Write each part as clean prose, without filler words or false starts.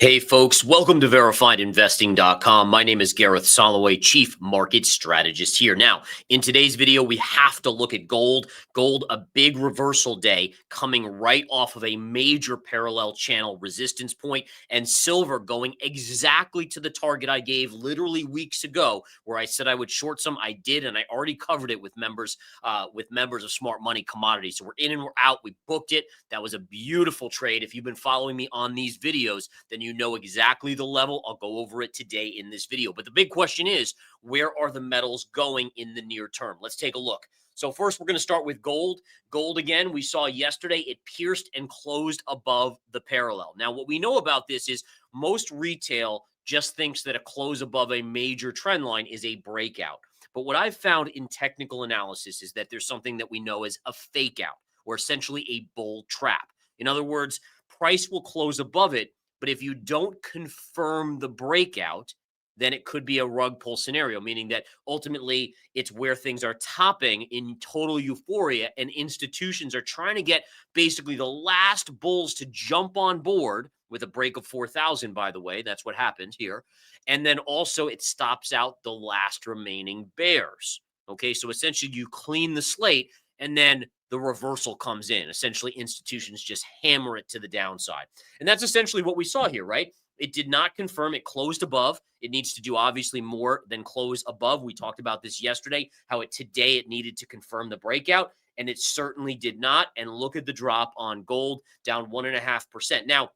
Hey folks, welcome to verifiedinvesting.com. My name is Gareth Soloway, Chief Market Strategist here. Now, in today's video, we have to look at gold. Gold, a big reversal day coming right off of a major parallel channel resistance point, and silver going exactly to the target I gave literally weeks ago, where I said I would short some. I did, and I already covered it with members of Smart Money Commodities. So we're in and we're out. We booked it. That was a beautiful trade. If you've been following me on these videos, then you know exactly the level. I'll go over it today in this video. But the big question is, where are the metals going in the near term? Let's take a look. So first, we're going to start with gold. Gold, again, we saw yesterday, it pierced and closed above the parallel. Now, what we know about this is most retail just thinks that a close above a major trend line is a breakout. But what I've found in technical analysis is that there's something that we know as a fake out, or essentially a bull trap. In other words, price will close above it, but if you don't confirm the breakout, then it could be a rug pull scenario, meaning that ultimately it's where things are topping in total euphoria, and institutions are trying to get basically the last bulls to jump on board with a break of 4,000, by the way. That's what happened here. And then also it stops out the last remaining bears. Okay, so essentially you clean the slate, and then the reversal comes in. Essentially, institutions just hammer it to the downside. And that's essentially what we saw here, right? It did not confirm. It closed above. It needs to do obviously more than close above. We talked about this yesterday, how today it needed to confirm the breakout, and it certainly did not. And look at the drop on gold, down 1.5%. Now,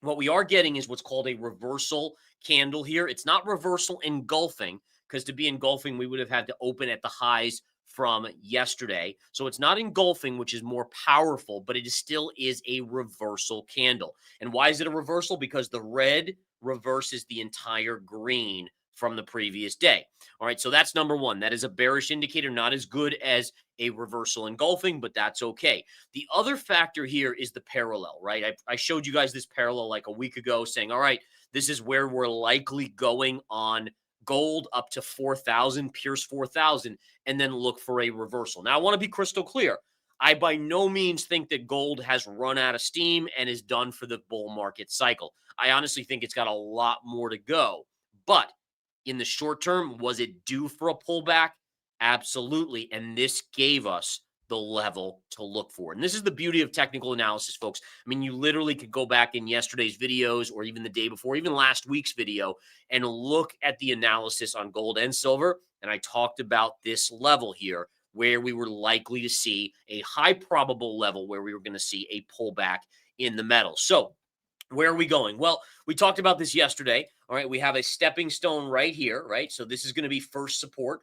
what we are getting is what's called a reversal candle here. It's not reversal engulfing, because to be engulfing, we would have had to open at the highs from yesterday. So it's not engulfing, which is more powerful, but it still is a reversal candle. And why is it a reversal? Because the red reverses the entire green from the previous day. All right, so that's number one. That is a bearish indicator, not as good as a reversal engulfing, but that's okay. The other factor here is the parallel, right? I showed you guys this parallel like a week ago, saying, all right, this is where we're likely going on gold up to 4,000, pierce 4,000, and then look for a reversal. Now, I want to be crystal clear. I by no means think that gold has run out of steam and is done for the bull market cycle. I honestly think it's got a lot more to go. But in the short term, was it due for a pullback? Absolutely. And this gave us the level to look for. And this is the beauty of technical analysis, folks. I mean, you literally could go back in yesterday's videos or even the day before, even last week's video, and look at the analysis on gold and silver. And I talked about this level here where we were likely to see a high probable level where we were going to see a pullback in the metal. So where are we going? Well, we talked about this yesterday. All right, we have a stepping stone right here, right? So this is going to be first support.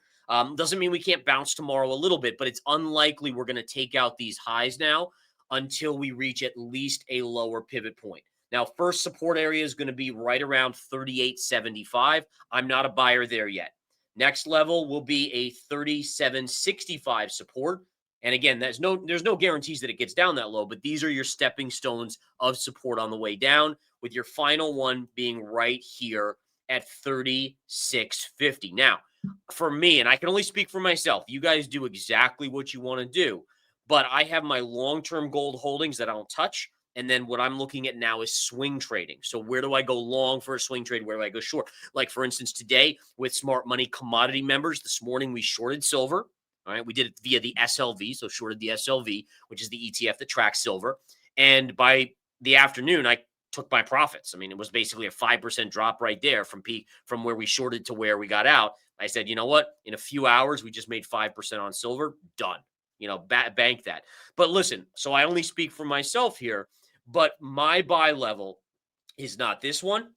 Doesn't mean we can't bounce tomorrow a little bit, but it's unlikely we're going to take out these highs now until we reach at least a lower pivot point. Now, first support area is going to be right around 38.75. I'm not a buyer there yet. Next level will be a 37.65 support. And again, there's no guarantees that it gets down that low, but these are your stepping stones of support on the way down, with your final one being right here at 36.50. Now, for me, and I can only speak for myself, you guys do exactly what you want to do, but I have my long-term gold holdings that I don't touch. And then what I'm looking at now is swing trading. So where do I go long for a swing trade? Where do I go short? Like, for instance, today with Smart Money Commodity members, this morning we shorted silver. All right, we did it via the SLV, so shorted the SLV, which is the ETF that tracks silver. And by the afternoon, I took my profits. I mean, it was basically a 5% drop right there from peak, from where we shorted to where we got out. I said, you know what? In a few hours, we just made 5% on silver. Done. Bank that. But listen, so I only speak for myself here, but my buy level is not this one.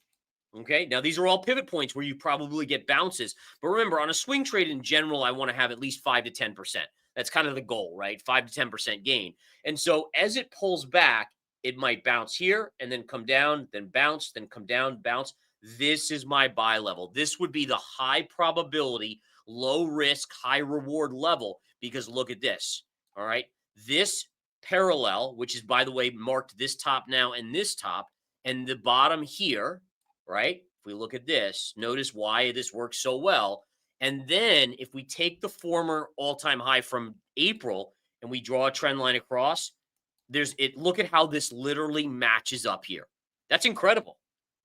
Okay, now these are all pivot points where you probably get bounces. But remember, on a swing trade in general, I want to have at least 5 to 10%. That's kind of the goal, right? 5 to 10% gain. And so as it pulls back, it might bounce here and then come down, then bounce, then come down, bounce. This is my buy level. This would be the high probability, low risk, high reward level, because look at this. All right. This parallel, which is, by the way, marked this top now and this top, and the bottom here, right? If we look at this, notice why this works so well. And then if we take the former all-time high from April and we draw a trend line across, look at how this literally matches up here. That's incredible.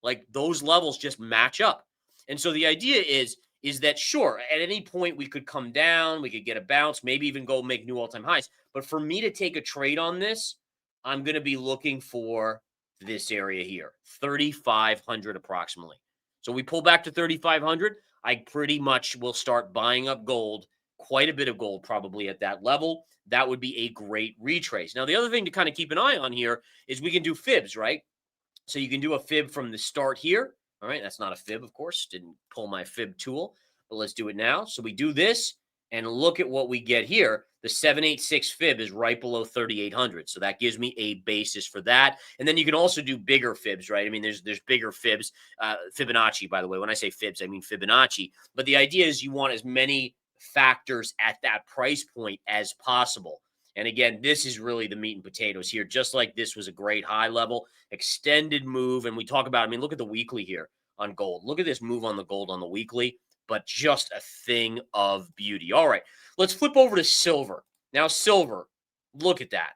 Like those levels just match up. And so the idea is that sure, at any point we could come down, we could get a bounce, maybe even go make new all-time highs. But for me to take a trade on this, I'm going to be looking for this area here, 3,500 approximately. So we pull back to 3,500. I pretty much will start buying up gold, quite a bit of gold probably at that level. That would be a great retrace. Now, the other thing to kind of keep an eye on here is we can do fibs, right? So you can do a fib from the start here. All right, that's not a fib, of course. Didn't pull my fib tool, but let's do it now. So we do this, and look at what we get here. The 786 fib is right below 3,800. So that gives me a basis for that. And then you can also do bigger fibs, right? I mean, there's bigger fibs. Fibonacci, by the way. When I say fibs, I mean Fibonacci. But the idea is you want as many factors at that price point as possible. And again, this is really the meat and potatoes here. Just like this was a great high level, extended move. And we talk about, I mean, look at the weekly here on gold. Look at this move on the gold on the weekly, but just a thing of beauty. All right, let's flip over to silver. Now, silver, look at that.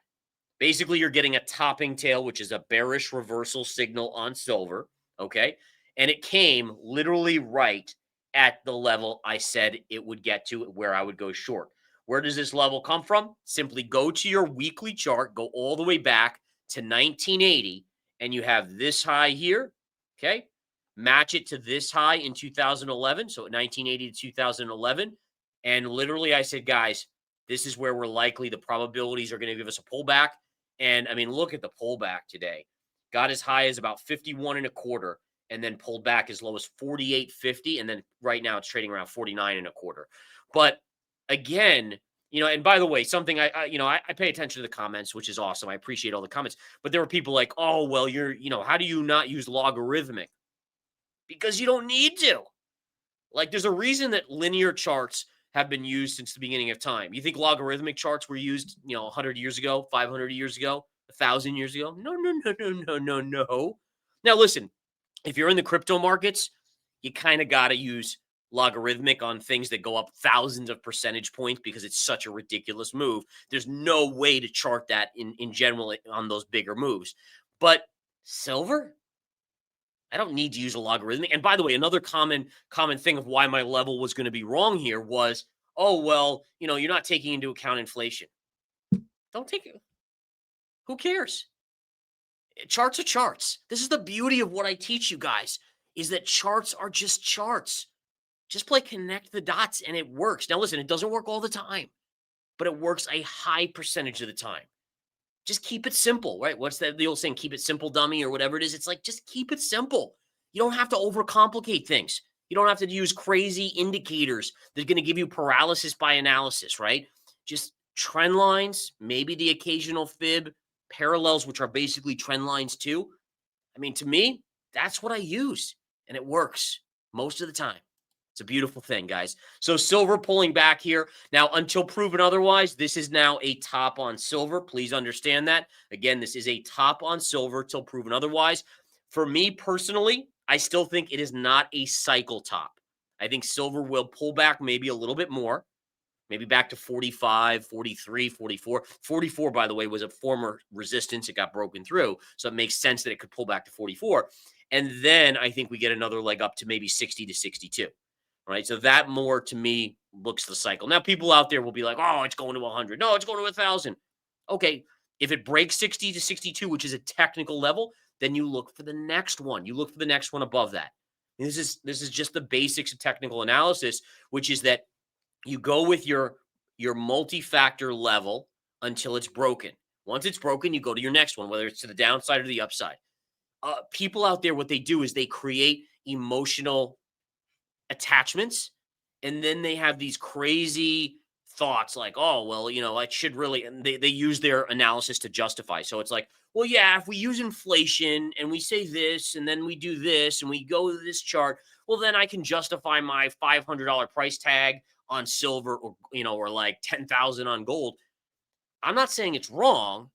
Basically, you're getting a topping tail, which is a bearish reversal signal on silver, okay? And it came literally right at the level I said it would get to, where I would go short. Where does this level come from? Simply go to your weekly chart, go all the way back to 1980, and you have this high here, okay? Match it to this high in 2011, so 1980 to 2011. And literally, I said, guys, this is where we're likely, the probabilities are going to give us a pullback. And I mean, look at the pullback today. Got as high as about 51 and a quarter, and then pulled back as low as 48.50. And then right now it's trading around 49 and a quarter. But again, and by the way, something I pay attention to the comments, which is awesome. I appreciate all the comments. But there were people like, oh, well, how do you not use logarithmic? Because you don't need to. Like, there's a reason that linear charts have been used since the beginning of time. You think logarithmic charts were used, 100 years ago, 500 years ago, 1,000 years ago? No, no, no, no, no, no, no. Now, listen, if you're in the crypto markets, you kind of got to use logarithmic on things that go up thousands of percentage points because it's such a ridiculous move. There's no way to chart that in general on those bigger moves. But silver? I don't need to use a logarithmic. And by the way, another common thing of why my level was going to be wrong here was, oh, well, you're not taking into account inflation. Don't take it. Who cares? Charts are charts. This is the beauty of what I teach you guys, is that charts are just charts. Just play connect the dots and it works. Now, listen, it doesn't work all the time, but it works a high percentage of the time. Just keep it simple, right? What's that the old saying, keep it simple, dummy, or whatever it is? It's like, just keep it simple. You don't have to overcomplicate things. You don't have to use crazy indicators that are going to give you paralysis by analysis, right? Just trend lines, maybe the occasional fib, parallels, which are basically trend lines too. I mean, to me, that's what I use, and it works most of the time. It's a beautiful thing, guys. So silver pulling back here. Now, until proven otherwise, this is now a top on silver. Please understand that. Again, this is a top on silver till proven otherwise. For me personally, I still think it is not a cycle top. I think silver will pull back maybe a little bit more, maybe back to 45, 43, 44. 44, by the way, was a former resistance. It got broken through. So it makes sense that it could pull back to 44. And then I think we get another leg up to maybe 60 to 62. Right. So that more to me looks the cycle. Now, people out there will be like, oh, it's going to 100. No, it's going to 1,000. Okay. If it breaks 60 to 62, which is a technical level, then you look for the next one. You look for the next one above that. And this is just the basics of technical analysis, which is that you go with your multi-factor level until it's broken. Once it's broken, you go to your next one, whether it's to the downside or the upside. People out there, what they do is they create emotional attachments, and then they have these crazy thoughts like, oh, well, I should really, and they use their analysis to justify. So it's like, well, yeah, if we use inflation and we say this, and then we do this, and we go to this chart, well, then I can justify my $500 price tag on silver, or like 10,000 on gold. I'm not saying it's wrong.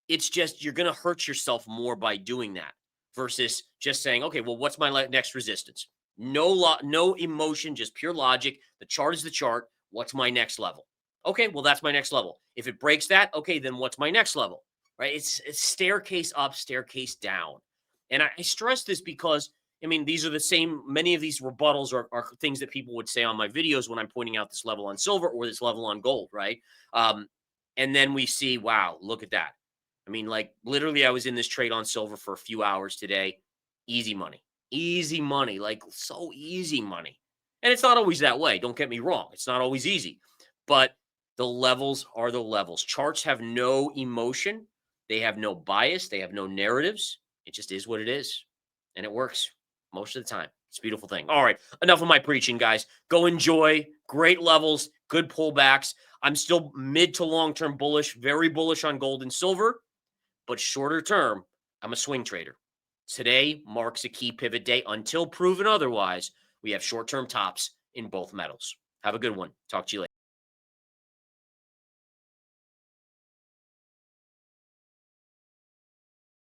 It's just, you're going to hurt yourself more by doing that versus just saying, okay, well, what's my next resistance? No emotion, just pure logic. The chart is the chart. What's my next level? Okay, well, that's my next level. If it breaks that, okay, then what's my next level? Right? It's staircase up, staircase down. And I stress this because, I mean, these are the same, many of these rebuttals are things that people would say on my videos when I'm pointing out this level on silver or this level on gold, right? Um, and then we see, wow, look at that. I mean, like literally, I was in this trade on silver for a few hours today. Easy money, like so easy money. And it's not always that way. Don't get me wrong. It's not always easy, but the levels are the levels. Charts have no emotion, they have no bias, they have no narratives. It just is what it is. And it works most of the time. It's a beautiful thing. All right. Enough of my preaching, guys. Go enjoy. Great levels, good pullbacks. I'm still mid to long term bullish, very bullish on gold and silver, but shorter term, I'm a swing trader. Today marks a key pivot day. Until proven otherwise, we have short term tops in both metals. Have a good one. Talk to you later.